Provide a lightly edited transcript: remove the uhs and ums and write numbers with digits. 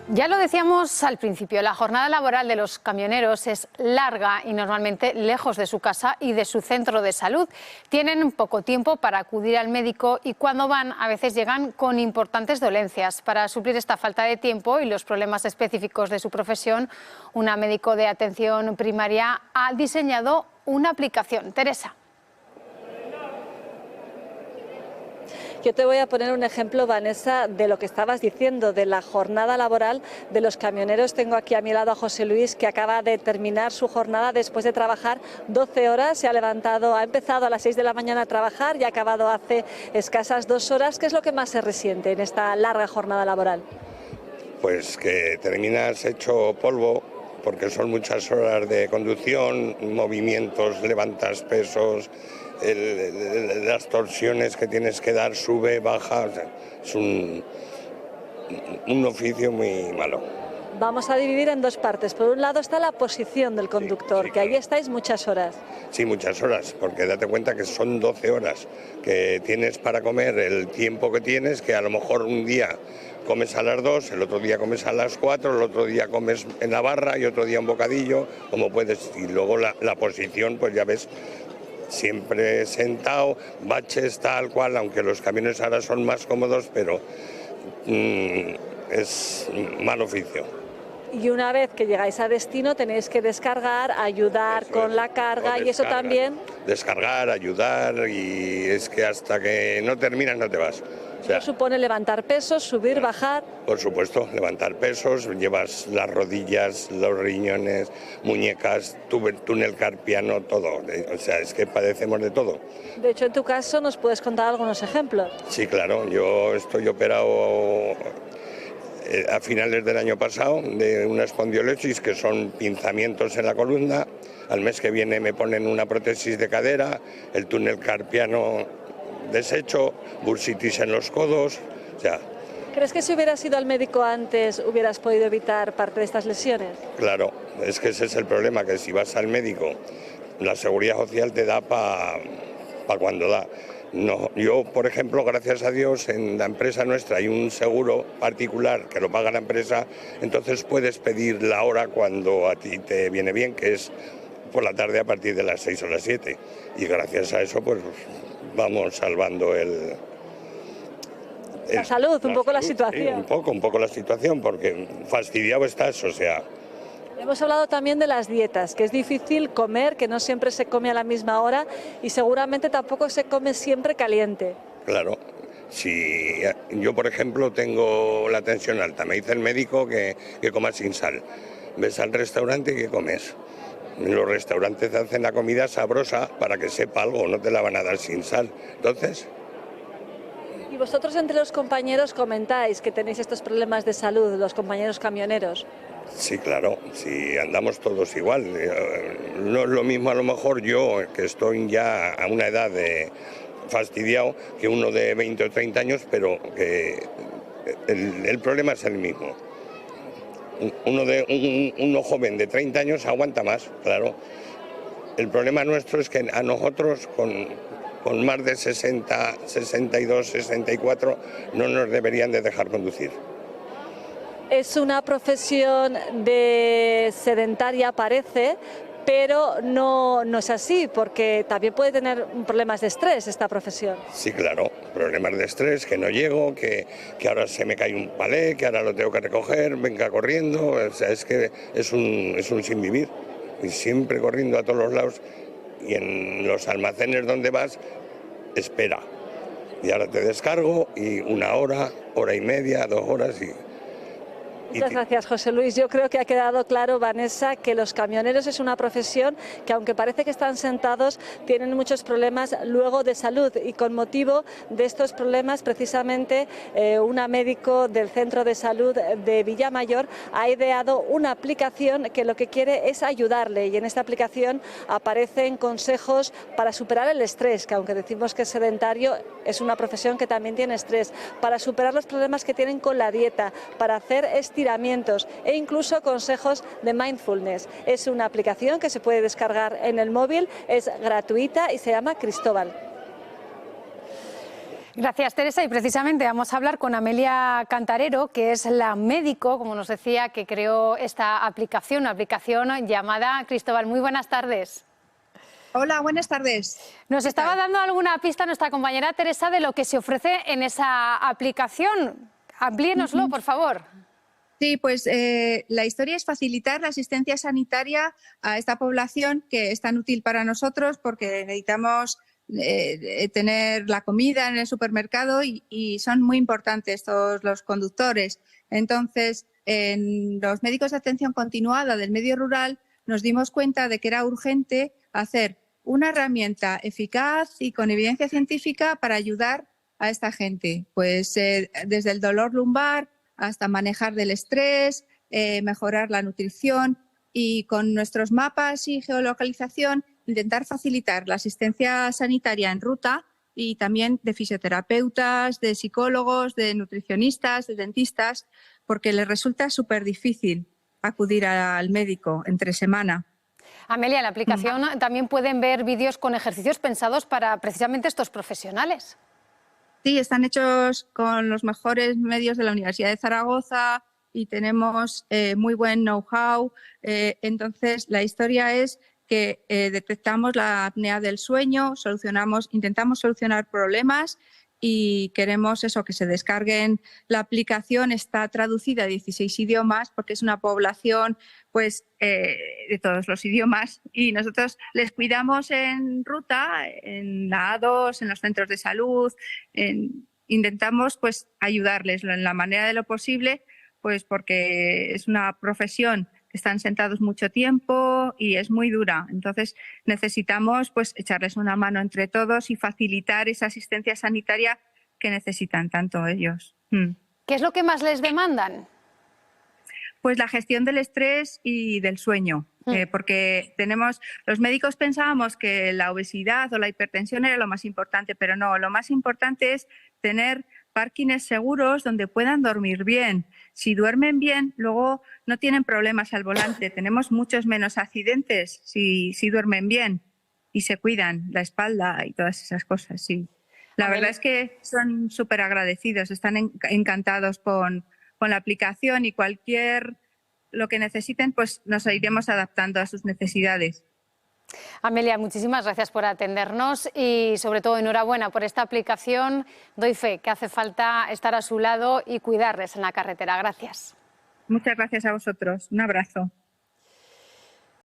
Ya lo decíamos al principio, la jornada laboral de los camioneros es larga y normalmente lejos de su casa y de su centro de salud. Tienen poco tiempo para acudir al médico y cuando van a veces llegan con importantes dolencias. Para suplir esta falta de tiempo y los problemas específicos de su profesión, una médico de atención primaria ha diseñado una aplicación. Teresa. Yo te voy a poner un ejemplo, Vanessa, de lo que estabas diciendo, de la jornada laboral de los camioneros. Tengo aquí a mi lado a José Luis, que acaba de terminar su jornada después de trabajar 12 horas. Se ha levantado, ha empezado a las 6 de la mañana a trabajar y ha acabado hace escasas 2 horas. ¿Qué es lo que más se resiente en esta larga jornada laboral? Pues que terminas hecho polvo, porque son muchas horas de conducción, movimientos, levantas pesos, las torsiones que tienes que dar, sube, baja, o sea, es un oficio muy malo. Vamos a dividir en 2 partes. Por un lado está la posición del conductor, sí, que ahí estáis muchas horas. Sí, muchas horas, porque date cuenta que son 12 horas que tienes para comer, el tiempo que tienes, que a lo mejor un día comes a las 2, el otro día comes a las 4, el otro día comes en la barra y otro día un bocadillo, como puedes. Y luego la posición, pues ya ves, siempre sentado, baches tal cual, aunque los camiones ahora son más cómodos, pero es mal oficio. Y una vez que llegáis a destino tenéis que descargar, ayudar con la carga y eso también. Descargar, ayudar, y es que hasta que no terminas no te vas. O sea, ¿eso supone levantar pesos, subir, bajar? Por supuesto, levantar pesos, llevas las rodillas, los riñones, muñecas, túnel carpiano, todo. O sea, es que padecemos de todo. De hecho, en tu caso, ¿nos puedes contar algunos ejemplos? Sí, claro, yo estoy operado a finales del año pasado de una espondiolesis, que son pinzamientos en la columna. Al mes que viene me ponen una prótesis de cadera, el túnel carpiano deshecho, bursitis en los codos, o sea. ¿Crees que si hubieras ido al médico antes hubieras podido evitar parte de estas lesiones? Claro, es que ese es el problema, que si vas al médico, la seguridad social te da para cuando da. No, yo, por ejemplo, gracias a Dios, en la empresa nuestra hay un seguro particular que lo paga la empresa, entonces puedes pedir la hora cuando a ti te viene bien, que es por la tarde a partir de las 6 o las 7. Y gracias a eso, pues vamos salvando la salud, un poco la situación. Sí, un poco la situación, porque fastidiado estás, o sea. Hemos hablado también de las dietas, que es difícil comer, que no siempre se come a la misma hora y seguramente tampoco se come siempre caliente. Claro, si yo, por ejemplo, tengo la tensión alta, me dice el médico que comas sin sal. Ves al restaurante y ¿qué comes? En los restaurantes hacen la comida sabrosa para que sepa algo, no te la van a dar sin sal. Entonces. ¿Y vosotros entre los compañeros comentáis que tenéis estos problemas de salud, los compañeros camioneros? Sí, claro, sí, andamos todos igual. No es lo mismo a lo mejor yo, que estoy ya a una edad de fastidiado, que uno de 20 o 30 años, pero que el problema es el mismo. Uno joven de 30 años aguanta más, claro. El problema nuestro es que a nosotros con más de 60, 62, 64 no nos deberían de dejar conducir. Es una profesión de sedentaria, parece, pero no es así, porque también puede tener problemas de estrés esta profesión. Sí, claro, problemas de estrés, que no llego, que ahora se me cae un palé, que ahora lo tengo que recoger, venga corriendo, o sea, es que es un sin vivir, y siempre corriendo a todos los lados, y en los almacenes donde vas, espera, y ahora te descargo, y 1 hora, hora y media, 2 horas, y... Muchas gracias, José Luis. Yo creo que ha quedado claro, Vanessa, que los camioneros es una profesión que, aunque parece que están sentados, tienen muchos problemas luego de salud, y con motivo de estos problemas, precisamente, una médico del Centro de Salud de Villamayor ha ideado una aplicación que lo que quiere es ayudarle, y en esta aplicación aparecen consejos para superar el estrés, que aunque decimos que es sedentario, es una profesión que también tiene estrés, para superar los problemas que tienen con la dieta, para hacer estiramientos e incluso consejos de mindfulness. Es una aplicación que se puede descargar en el móvil, es gratuita y se llama Cristóbal. Gracias, Teresa. Y precisamente vamos a hablar con Amelia Cantarero, que es la médico, como nos decía, que creó esta aplicación, una aplicación llamada Cristóbal. Muy buenas tardes. Hola, buenas tardes. Nos estaba dando alguna pista nuestra compañera Teresa de lo que se ofrece en esa aplicación. Amplíenoslo, por favor. Sí, pues la historia es facilitar la asistencia sanitaria a esta población que es tan útil para nosotros porque necesitamos tener la comida en el supermercado y son muy importantes todos los conductores. Entonces, en los médicos de atención continuada del medio rural nos dimos cuenta de que era urgente hacer una herramienta eficaz y con evidencia científica para ayudar a esta gente, pues desde el dolor lumbar hasta manejar del estrés, mejorar la nutrición y con nuestros mapas y geolocalización intentar facilitar la asistencia sanitaria en ruta y también de fisioterapeutas, de psicólogos, de nutricionistas, de dentistas, porque les resulta súper difícil acudir al médico entre semana. Amelia, en la aplicación también pueden ver vídeos con ejercicios pensados para precisamente estos profesionales. Sí, están hechos con los mejores medios de la Universidad de Zaragoza y tenemos muy buen know-how. Entonces, la historia es que detectamos la apnea del sueño, intentamos solucionar problemas y queremos eso, que se descarguen. La aplicación está traducida a 16 idiomas porque es una población pues, de todos los idiomas y nosotros les cuidamos en ruta, en la A2, en los centros de salud. Intentamos pues, ayudarles en la manera de lo posible, pues porque es una profesión que están sentados mucho tiempo y es muy dura. Entonces necesitamos pues, echarles una mano entre todos y facilitar esa asistencia sanitaria que necesitan tanto ellos. ¿Qué es lo que más les demandan? Pues la gestión del estrés y del sueño, porque los médicos pensábamos que la obesidad o la hipertensión era lo más importante, pero no, lo más importante es tener parkings seguros donde puedan dormir bien. Si duermen bien, luego no tienen problemas al volante. Tenemos muchos menos accidentes si duermen bien y se cuidan la espalda y todas esas cosas, sí. La verdad es que son súper agradecidos, están encantados con la aplicación y lo que necesiten, pues nos iremos adaptando a sus necesidades. Amelia, muchísimas gracias por atendernos y sobre todo enhorabuena por esta aplicación. Doy fe que hace falta estar a su lado y cuidarles en la carretera. Gracias. Muchas gracias a vosotros. Un abrazo.